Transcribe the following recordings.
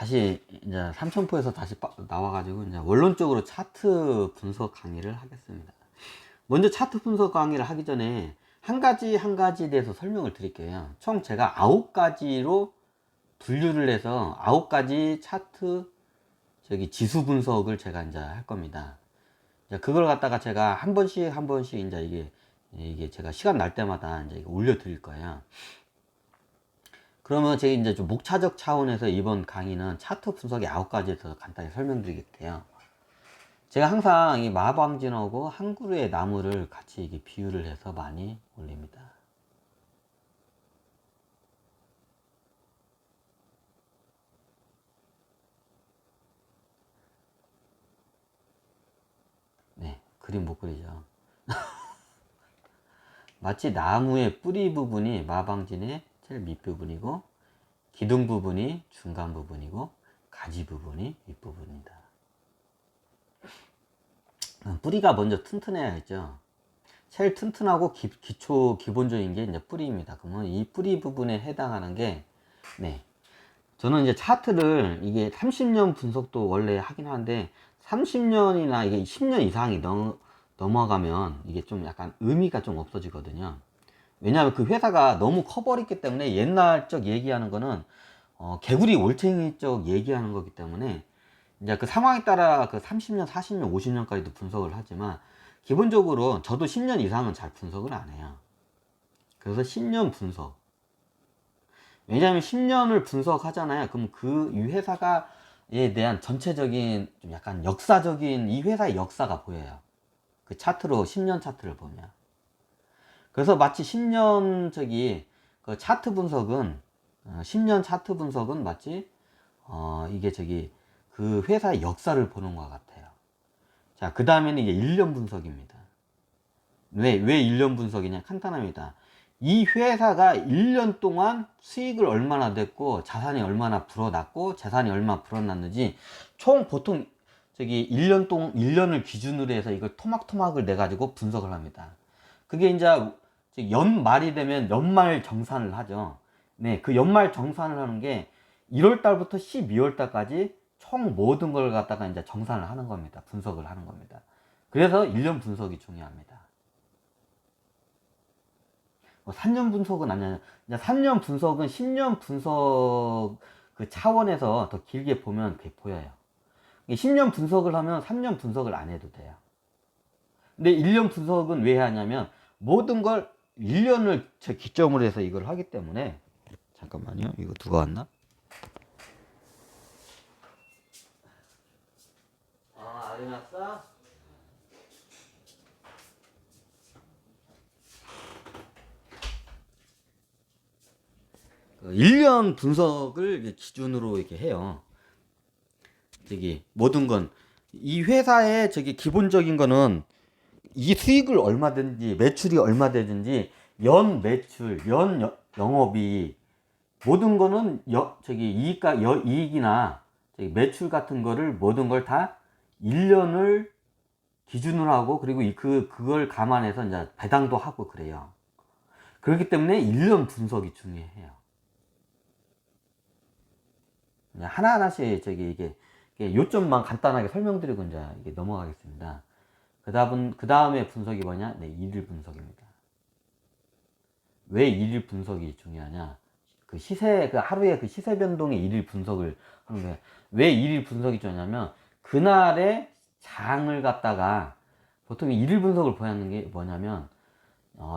다시 이제 삼천포에서 다시 나와가지고 이제 원론적으로 차트 분석 강의를 하겠습니다. 먼저 차트 분석 강의를 하기 전에 한 가지 한 가지에 대해서 설명을 드릴게요. 총 제가 9가지로 분류를 해서 9가지 차트 지수 분석을 제가 이제 할 겁니다. 그걸 갖다가 제가 한 번씩 이제 이게 제가 시간 날 때마다 이제 올려 드릴 거예요. 그러면 제가 이제 좀 목차적 차원에서 이번 강의는 차트 분석의 9가지에 대해서 간단히 설명드리겠고요. 제가 항상 이 마방진하고 한 그루의 나무를 같이 이게 비유를 해서 많이 올립니다. 네, 그림 못 그리죠. 마치 나무의 뿌리 부분이 마방진의 제일 밑부분이고, 기둥 부분이 중간 부분이고, 가지 부분이 윗부분입니다. 뿌리가 먼저 튼튼해야겠죠. 제일 튼튼하고 기본적인 게 이제 뿌리입니다. 그러면 이 뿌리 부분에 해당하는 게, 네. 저는 이제 차트를 이게 30년 분석도 원래 하긴 하는데, 30년이나 이게 10년 이상이 넘어가면 이게 좀 약간 의미가 좀 없어지거든요. 왜냐하면 그 회사가 너무 커버렸기 때문에 옛날 적 얘기하는 거는 개구리 올챙이 쪽 얘기하는 거기 때문에 이제 그 상황에 따라 그 30년, 40년, 50년까지도 분석을 하지만 기본적으로 저도 10년 이상은 잘 분석을 안 해요. 그래서 10년 분석. 왜냐하면 10년을 분석하잖아요. 그럼 이 회사가에 대한 전체적인 좀 약간 역사적인 이 회사의 역사가 보여요. 그 차트로 10년 차트를 보면. 그래서 마치 10년 그 차트 분석은 10년 차트 분석은 마치 이게 그 회사의 역사를 보는 것 같아요. 자, 그 다음에는 이게 1년 분석입니다. 왜 1년 분석이냐? 간단합니다. 이 회사가 1년 동안 수익을 얼마나 냈고 자산이 얼마나 불어났고 재산이 얼마나 불어났는지 총 보통 1년을 기준으로 해서 이걸 토막토막을 내 가지고 분석을 합니다. 그게 이제 연말이 되면 연말 정산을 하죠. 네, 그 연말 정산을 하는 게 1월 달부터 12월 달까지 총 모든 걸 갖다가 이제 정산을 하는 겁니다. 분석을 하는 겁니다. 그래서 1년 분석이 중요합니다. 3년 분석은 아니에요. 3년 분석은 10년 분석 그 차원에서 더 길게 보면 그게 보여요. 10년 분석을 하면 3년 분석을 안 해도 돼요. 근데 1년 분석은 왜 하냐면 모든 걸 1년을 제 기점으로 해서 이걸 하기 때문에. 잠깐만요. 이거 누가 왔나? 아리 났어? 1년 분석을 기준으로 이렇게 해요. 모든 건 이 회사의 기본적인 거는 이 수익을 얼마든지 매출이 얼마 되든지 연 매출, 연 영업이 모든 거는 이익이나 매출 같은 거를 모든 걸 다 1년을 기준으로 하고 그리고 그걸 감안해서 이제 배당도 하고 그래요. 그렇기 때문에 1년 분석이 중요해요. 하나하나씩 이게 요점만 간단하게 설명드리고 이제 이게 넘어가겠습니다. 그 다음에 분석이 뭐냐? 네, 일일 분석입니다. 왜 일일 분석이 중요하냐? 그 하루에 그 시세 변동의 일일 분석을 하는 거예요. 왜 일일 분석이 중요하냐면, 그날의 장을 갖다가 보통 일일 분석을 보는 게 뭐냐면,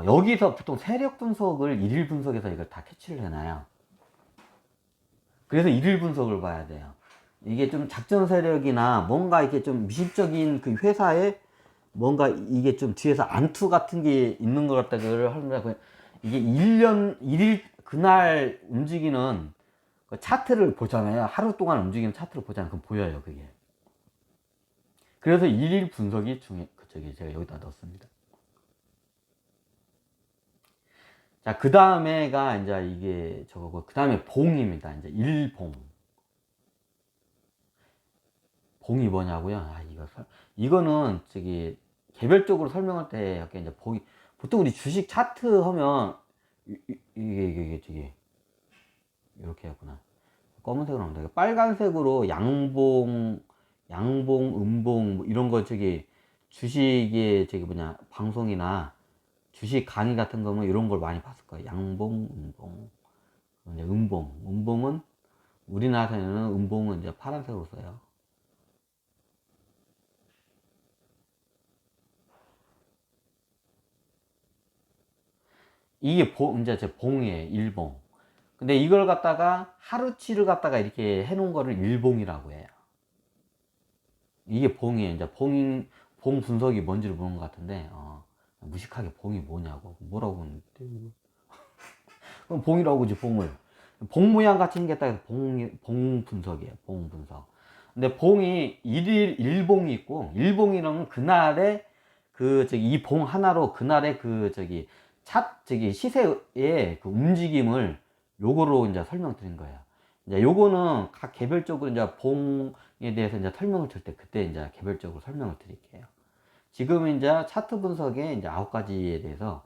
여기서 보통 세력 분석을 일일 분석에서 이걸 다 캐치를 해놔요. 그래서 일일 분석을 봐야 돼요. 이게 좀 작전 세력이나 뭔가 이렇게 좀 미심적인 그 회사에 뭔가 이게 좀 뒤에서 안투 같은 게 있는 것 같다 그걸 하면 이게 1일 그날 움직이는 그 차트를 보잖아요. 하루 동안 움직이는 차트를 보잖아요. 그럼 보여요, 그게. 그래서 일일 분석이 제가 여기다 넣었습니다. 자, 그 다음에가 이제 이게 저거고, 그 다음에 봉입니다. 이제 일봉. 봉이 뭐냐고요? 이거는 개별적으로 설명할 때 이제 보통 우리 주식 차트 하면 이게 이렇게 했구나. 검은색으로 나옵니다. 빨간색으로 양봉, 음봉 뭐 이런 거 저기 주식의 저기 뭐냐 방송이나 주식 강의 같은 거면 이런 걸 많이 봤을 거예요. 양봉, 음봉. 이제 음봉은 우리나라에서는 음봉은 이제 파란색으로 써요. 이게 이제 제 봉이에요. 일봉. 근데 이걸 갖다가 하루치를 갖다가 이렇게 해놓은 거를 일봉이라고 해요. 이게 봉이에요. 이제 봉 분석이 뭔지를 보는 것 같은데, 무식하게 봉이 뭐냐고. 뭐라고 하는데. 그럼 봉이라고 그지, 봉을. 봉 모양 같이 생겼다 해서 봉 분석이에요. 봉 분석. 근데 봉이 일봉이 있고, 일봉이라는 그날의 이 봉 하나로 그날의 시세의 그 움직임을 요거로 이제 설명드린 거예요. 이제 요거는 각 개별적으로 이제 봉에 대해서 이제 설명을 줄 때 그때 이제 개별적으로 설명을 드릴게요. 지금 이제 차트 분석의 이제 9가지에 대해서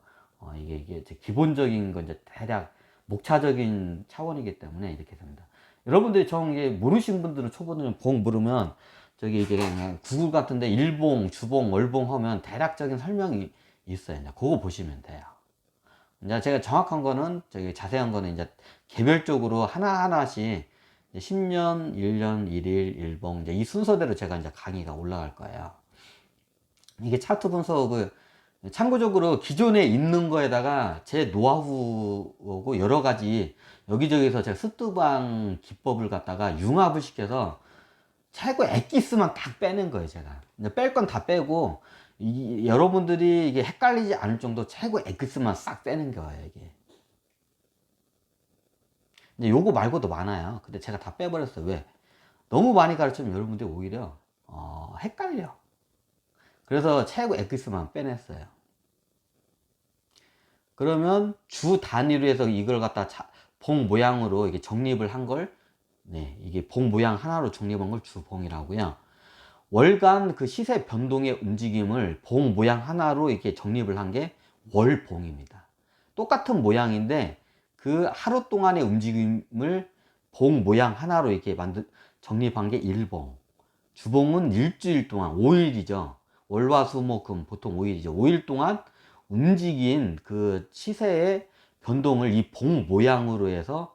이게 기본적인 건 이제 대략 목차적인 차원이기 때문에 이렇게 됩니다. 여러분들이 이게 모르신 분들은 초보들은 봉 모르면 저기 이제 그냥 구글 같은데 일봉, 주봉, 월봉 하면 대략적인 설명이 있어요. 이제 그거 보시면 돼요. 이제 제가 정확한 거는 저기 자세한 거는 이제 개별적으로 하나하나씩 10년, 1년, 1일, 1봉 이제 이 순서대로 제가 이제 강의가 올라갈 거예요. 이게 차트 분석을 참고적으로 기존에 있는 거에다가 제 노하우고 여러 가지 여기저기서 제가 스투방 기법을 갖다가 융합을 시켜서 최고 엑기스만 딱 빼는 거예요. 제가 뺄 건 다 빼고 여러분들이 이게 헷갈리지 않을 정도 최고 엑기스만 싹 빼는 거예요. 이게 이제 요거 말고도 많아요. 근데 제가 다 빼버렸어요. 왜? 너무 많이 가르치면 여러분들이 오히려 헷갈려. 그래서 최고 엑기스만 빼냈어요. 그러면 주 단위로 해서 이걸 갖다 봉 모양으로 이게 정립을 한 걸, 네, 이게 봉 모양 하나로 정립한 걸 주봉이라고요. 월간 그 시세 변동의 움직임을 봉 모양 하나로 이렇게 정립을 한 게 월봉입니다. 똑같은 모양인데 그 하루 동안의 움직임을 봉 모양 하나로 이렇게 정립한 게 일봉. 주봉은 일주일 동안 5일이죠. 월화수목금 보통 5일이죠. 5일 동안 움직인 그 시세의 변동을 이 봉 모양으로 해서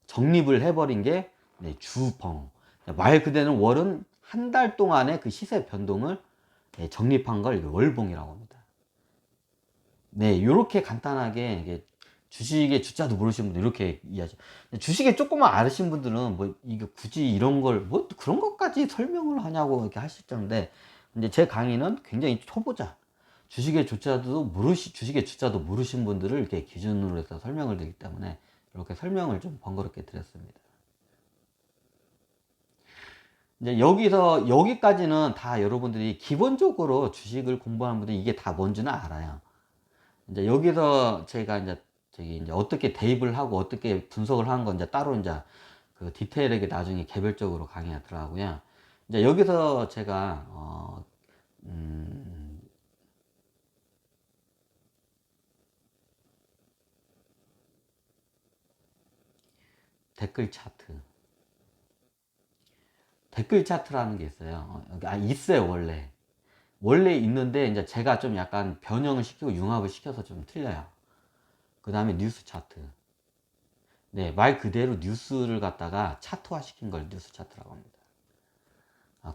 정립을 해버린 게 주봉. 말 그대로 월은 한 달 동안의 그 시세 변동을 정립한 걸 월봉이라고 합니다. 네, 이렇게 간단하게 이게 주식의 주자도 모르시는 분들 이렇게 이해하죠. 주식에 조금만 아시는 분들은 뭐 이게 굳이 이런 걸 뭐 그런 것까지 설명을 하냐고 이렇게 하실 텐데, 이제 제 강의는 굉장히 초보자, 주식의 주자도 모르신 분들을 이렇게 기준으로 해서 설명을 드리기 때문에 이렇게 설명을 좀 번거롭게 드렸습니다. 이제 여기까지는 다 여러분들이 기본적으로 주식을 공부하는 분들이 이게 다 뭔지는 알아요. 이제 여기서 제가 이제 어떻게 대입을 하고 어떻게 분석을 하는 건 이제 따로 이제 그 디테일하게 나중에 개별적으로 강의가 들어가고요. 이제 여기서 제가 댓글 차트라는 게 있어요. 있어요. 원래 있는데 이제 제가 좀 약간 변형을 시키고 융합을 시켜서 좀 틀려요. 그 다음에 뉴스 차트. 네, 말 그대로 뉴스를 갖다가 차트화 시킨 걸 뉴스 차트라고 합니다.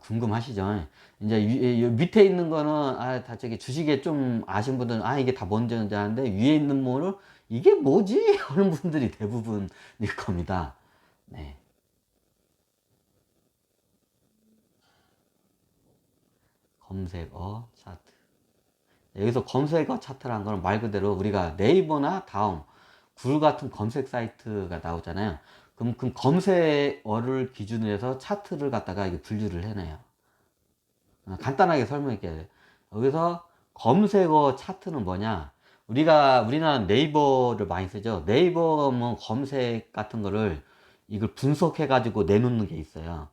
궁금하시죠? 이제 밑에 있는 거는 다 저기 주식에 좀 아신 분들은 이게 다 뭔지 아는데, 위에 있는 뭐를 이게 뭐지? 하는 분들이 대부분일 겁니다. 네. 검색어 차트. 여기서 검색어 차트라는 거는 말 그대로 우리가 네이버나 다음, 구글 같은 검색 사이트가 나오잖아요. 그럼 그 검색어를 기준으로 해서 차트를 갖다가 이게 분류를 해내요. 간단하게 설명할게요. 여기서 검색어 차트는 뭐냐? 우리나라 네이버를 많이 쓰죠. 네이버면 검색 같은 거를 이걸 분석해 가지고 내놓는 게 있어요.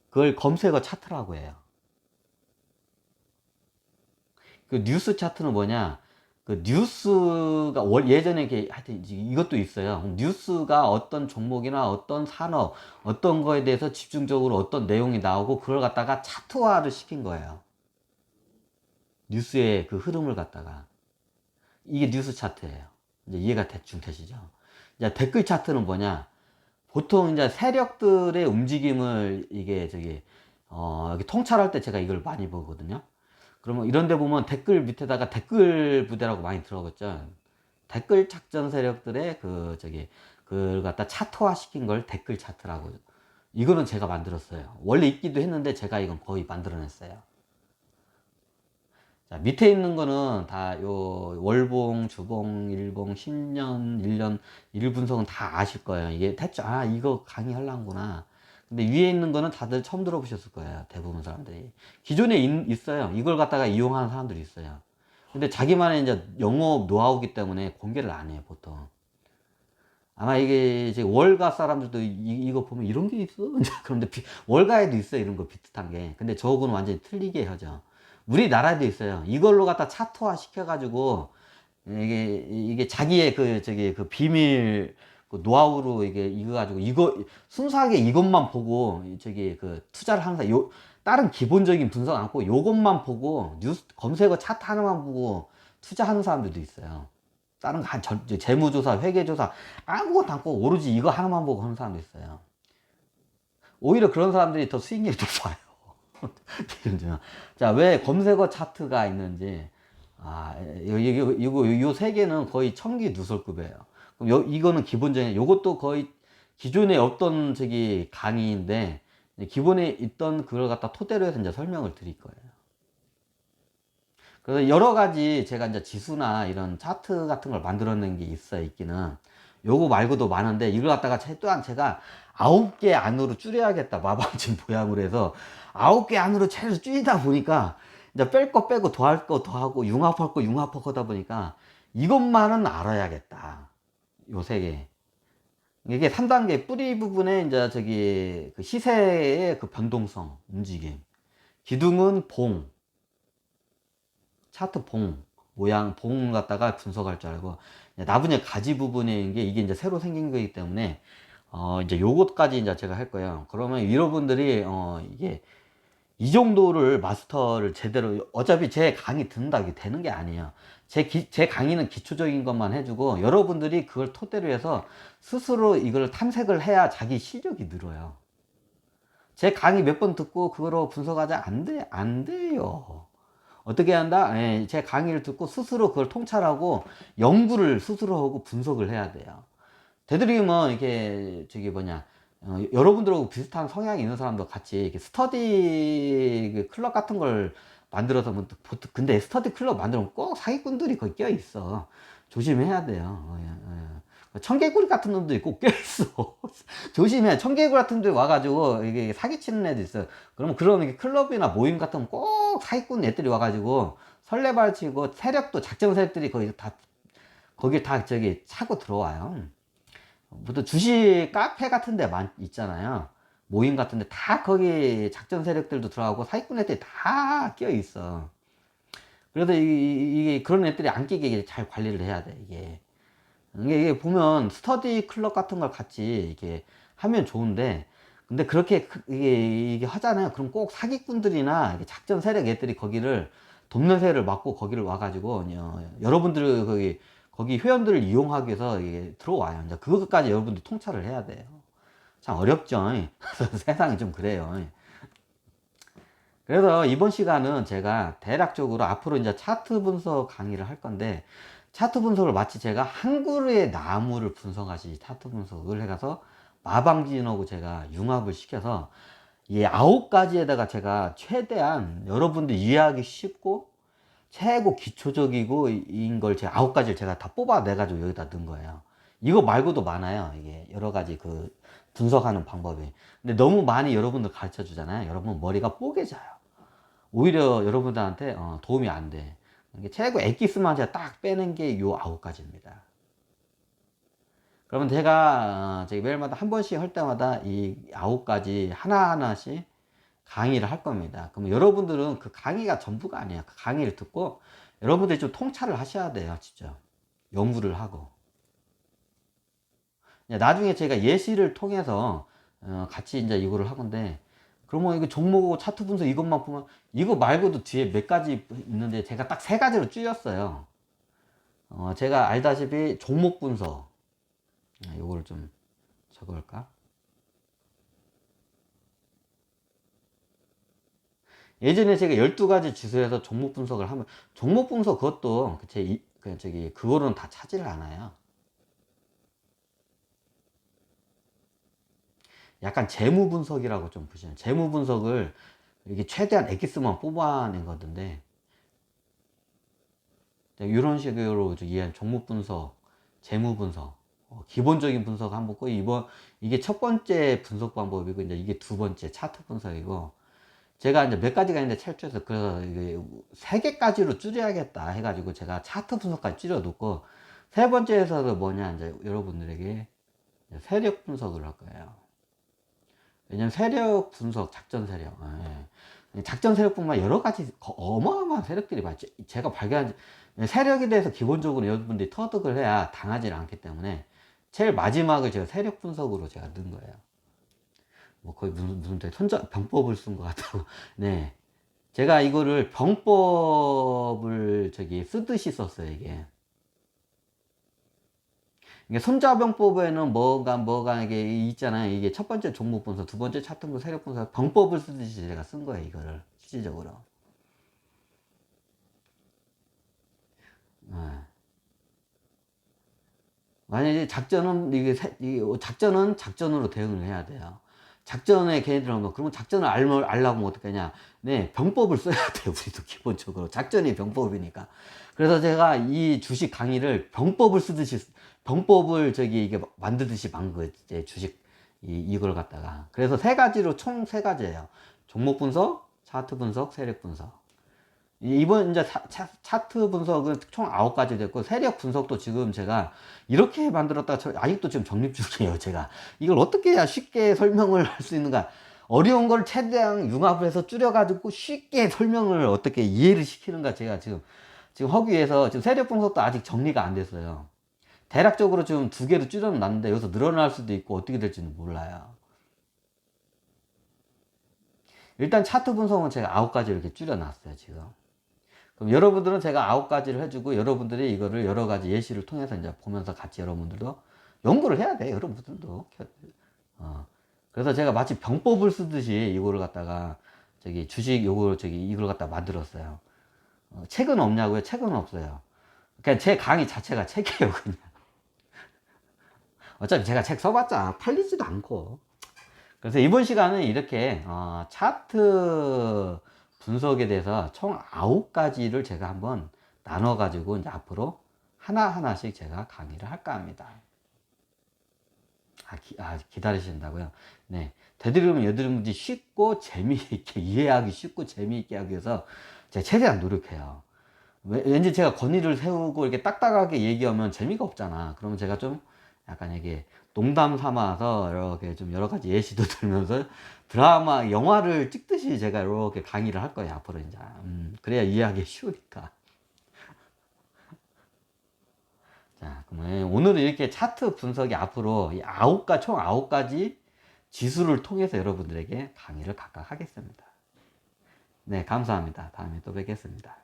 그걸 검색어 차트라고 해요. 그 뉴스 차트는 뭐냐? 그 뉴스가 예전에 이렇게 하여튼 이것도 있어요. 뉴스가 어떤 종목이나 어떤 산업, 어떤 거에 대해서 집중적으로 어떤 내용이 나오고 그걸 갖다가 차트화를 시킨 거예요. 뉴스의 그 흐름을 갖다가. 이게 뉴스 차트예요. 이제 이해가 대충 되시죠? 이제 댓글 차트는 뭐냐? 보통 이제 세력들의 움직임을 이게 이렇게 통찰할 때 제가 이걸 많이 보거든요. 그러면 이런 데 보면 댓글 밑에다가 댓글 부대라고 많이 들어갔죠. 댓글 작전 세력들의 그걸 갖다 차트화 시킨 걸 댓글 차트라고. 이거는 제가 만들었어요. 원래 있기도 했는데 제가 이건 거의 만들어냈어요. 자, 밑에 있는 거는 다 요 월봉, 주봉, 일봉, 10년, 1년, 일 분석은 다 아실 거예요. 이게 대충, 아, 이거 강의하려구나. 근데 위에 있는 거는 다들 처음 들어보셨을 거예요. 대부분 사람들이. 기존에 있어요. 이걸 갖다가 이용하는 사람들이 있어요. 근데 자기만의 이제 영업 노하우기 때문에 공개를 안 해요, 보통. 아마 이게 이제 월가 사람들도 이거 보면 이런 게 있어? 그런데 월가에도 있어요. 이런 거 비슷한 게. 근데 저거는 완전히 틀리게 하죠. 우리나라에도 있어요. 이걸로 갖다 차트화 시켜가지고 이게 자기의 그 비밀 그 노하우로 이거 가지고 이거 순수하게 이것만 보고 그 투자를 하는 사람 다른 기본적인 분석 않고 요것만 보고 뉴스 검색어 차트 하나만 보고 투자하는 사람들도 있어요. 다른 거 재무조사, 회계조사 아무것도 않고 오로지 이거 하나만 보고 하는 사람도 있어요. 오히려 그런 사람들이 더 수익률이 높아요. 자, 왜 검색어 차트가 있는지. 아, 요 세 개는 거의 천기 누설급이에요. 그럼 이거는 기본적인, 요것도 거의 기존에 없던 강의인데, 기본에 있던 그걸 갖다 토대로 해서 이제 설명을 드릴 거예요. 그래서 여러 가지 제가 이제 지수나 이런 차트 같은 걸 만들어낸 게 있기는. 요거 말고도 많은데, 이걸 갖다가 또한 제가 9개 안으로 줄여야겠다. 마방진 모양으로 해서 9개 안으로 최소 줄이다 보니까 이제 뺄 거 빼고 더할 거 더하고 융합할 거 융합하다 보니까 이것만은 알아야겠다. 요 세 개. 이게 3단계 뿌리 부분에 이제 그 시세의 그 변동성, 움직임. 기둥은 봉, 차트 봉, 모양, 봉 갖다가 분석할 줄 알고, 나머지 가지 부분에 있는 게 이게 이제 새로 생긴 거기 때문에, 이제 요것까지 이제 제가 할 거예요. 그러면 여러분들이, 이게 이 정도를 마스터를 제대로, 어차피 제 강의 듣는다 이게 되는 게 아니에요. 제 강의는 기초적인 것만 해주고, 여러분들이 그걸 토대로 해서 스스로 이걸 탐색을 해야 자기 실력이 늘어요. 제 강의 몇 번 듣고 그거로 분석하자? 안 돼요. 어떻게 한다? 예, 제 강의를 듣고 스스로 그걸 통찰하고 연구를 스스로 하고 분석을 해야 돼요. 되도록이면 이렇게 여러분들하고 비슷한 성향이 있는 사람도 같이 이렇게 스터디 그 클럽 같은 걸 만들어서 근데 스터디 클럽 만들면 꼭 사기꾼들이 거기 껴 있어. 조심해야 돼요. 청개구리 같은 놈들이 꼭 껴 있어. 조심해. 청개구리 같은 데 와가지고 이게 사기치는 애들 있어. 그러면 그런 클럽이나 모임 같은 꼭 사기꾼 애들이 와가지고 설레발치고 세력도 작정 세력들이 거기 다 차고 들어와요. 보통 주식 카페 같은 데 있잖아요. 모임 같은 데 다 거기 작전 세력들도 들어가고 사기꾼 애들이 다 껴 있어. 그래서 이게 그런 애들이 안 끼게 잘 관리를 해야 돼, 이게 보면 스터디 클럽 같은 걸 같이 이렇게 하면 좋은데, 근데 그렇게 이게 하잖아요. 그럼 꼭 사기꾼들이나 작전 세력 애들이 거기를 돕는 새를 맞고 거기를 와가지고 여러분들 거기 회원들을 이용하기 위해서 들어와요. 이제 그것까지 여러분들 통찰을 해야 돼요. 참 어렵죠. 세상이 좀 그래요. 그래서 이번 시간은 제가 대략적으로 앞으로 이제 차트 분석 강의를 할 건데, 차트 분석을 마치 제가 한 그루의 나무를 분석하시 차트 분석을 해가서 마방진하고 제가 융합을 시켜서 이 9가지에다가 제가 최대한 여러분들 이해하기 쉽고 최고 기초적이고 인 걸 제가 9가지를 제가 다 뽑아내 가지고 여기다 넣은 거예요. 이거 말고도 많아요. 이게 여러 가지 그 분석하는 방법이. 근데 너무 많이 여러분들 가르쳐 주잖아요. 여러분 머리가 뽀개져요. 오히려 여러분들한테 도움이 안 돼. 최고 엑기스만 제가 딱 빼는 게 요 9가지입니다. 그러면 제가 매일마다 한 번씩 할 때마다 이 9가지 하나하나씩 강의를 할 겁니다. 그러면 여러분들은 그 강의가 전부가 아니에요. 그 강의를 듣고 여러분들이 좀 통찰을 하셔야 돼요, 진짜. 연구를 하고. 나중에 제가 예시를 통해서 같이 이제 이거를 하건데, 그러면 이거 종목 차트 분석 이것만 보면 이거 말고도 뒤에 몇 가지 있는데 제가 딱 세 가지로 줄였어요. 제가 알다시피 종목 분석, 요거를 좀 적을까? 예전에 제가 12가지 지수에서 종목 분석을 하면, 종목 분석 그것도 그거로는 다 차지를 않아요. 약간 재무 분석이라고 좀 보시면, 재무 분석을 이게 최대한 엑기스만 뽑아낸 거던데, 이런 식으로 이해한 종목 분석, 재무 분석, 기본적인 분석 한번 꼭 이게 첫 번째 분석 방법이고, 이제 이게 두 번째 차트 분석이고, 제가 이제 몇 가지가 있는데 철저해서, 그래서 이게 세 개까지로 줄여야겠다 해가지고 제가 차트 분석까지 줄여놓고, 세 번째에서도 뭐냐, 이제 여러분들에게 세력 분석을 할 거예요. 왜냐면 세력 분석, 작전 세력, 작전 세력뿐만 여러 가지 어마어마한 세력들이 많죠. 제가 발견한 세력에 대해서 기본적으로 여러분들이 터득을 해야 당하지 않기 때문에 제일 마지막을 제가 세력 분석으로 제가 넣은 거예요. 뭐 거의 무슨 병법을 쓴 것 같다고. 네. 제가 이거를 병법을 쓰듯이 썼어요, 이게. 이게 손자병법에는 뭐가 이게 있잖아요. 이게 첫 번째 종목 분석, 두 번째 차트 분석, 세력 분석, 병법을 쓰듯이 제가 쓴 거예요, 이거를. 실질적으로. 만약에 작전은 작전으로 대응을 해야 돼요. 작전에 걔네들 하면, 그러면 작전을 알려면 어떡하냐. 네, 병법을 써야 돼요, 우리도 기본적으로. 작전이 병법이니까. 그래서 제가 이 주식 강의를 병법을 쓰듯이, 병법을 이게 만들듯이 만 거예요, 주식, 이걸 갖다가. 그래서 세 가지로, 총 세 가지예요. 종목 분석, 차트 분석, 세력 분석. 이번 이제 차트 분석은 총 9가지 됐고, 세력 분석도 지금 제가 이렇게 만들었다가 아직도 지금 정립 중이에요, 제가. 이걸 어떻게 해야 쉽게 설명을 할 수 있는가. 어려운 걸 최대한 융합을 해서 줄여가지고 쉽게 설명을 어떻게 이해를 시키는가, 제가 지금 하기 위해서 지금 세력 분석도 아직 정리가 안 됐어요. 대략적으로 지금 2개로 줄여놨는데 여기서 늘어날 수도 있고 어떻게 될지는 몰라요. 일단 차트 분석은 제가 9가지 이렇게 줄여놨어요, 지금. 그럼 여러분들은 제가 9가지를 해주고, 여러분들이 이거를 여러 가지 예시를 통해서 이제 보면서 같이 여러분들도 연구를 해야 돼, 여러분들도. 그래서 제가 마치 병법을 쓰듯이 이거를 갖다가 주식 이걸 갖다 만들었어요. 책은 없냐고요? 책은 없어요. 그냥 제 강의 자체가 책이에요, 그냥. 어차피 제가 책 써봤자 팔리지도 않고. 그래서 이번 시간은 이렇게 차트 분석에 대해서 총 9가지를 제가 한번 나눠 가지고 이제 앞으로 하나하나씩 제가 강의를 할까 합니다. 기다리신다고요? 네. 되도록이면 여러분들이 쉽고 재미있게, 이해하기 쉽고 재미있게 하기 위해서 제가 최대한 노력해요. 왠지 제가 권위를 세우고 이렇게 딱딱하게 얘기하면 재미가 없잖아. 그러면 제가 좀 약간 이게 농담 삼아서 이렇게 좀 여러 가지 예시도 들면서 드라마, 영화를 찍듯이 제가 이렇게 강의를 할 거예요, 앞으로 이제. 그래야 이해하기 쉬우니까. 자, 그러면 오늘은 이렇게 차트 분석이 앞으로 총 9가지 지수를 통해서 여러분들에게 강의를 각각 하겠습니다. 네, 감사합니다. 다음에 또 뵙겠습니다.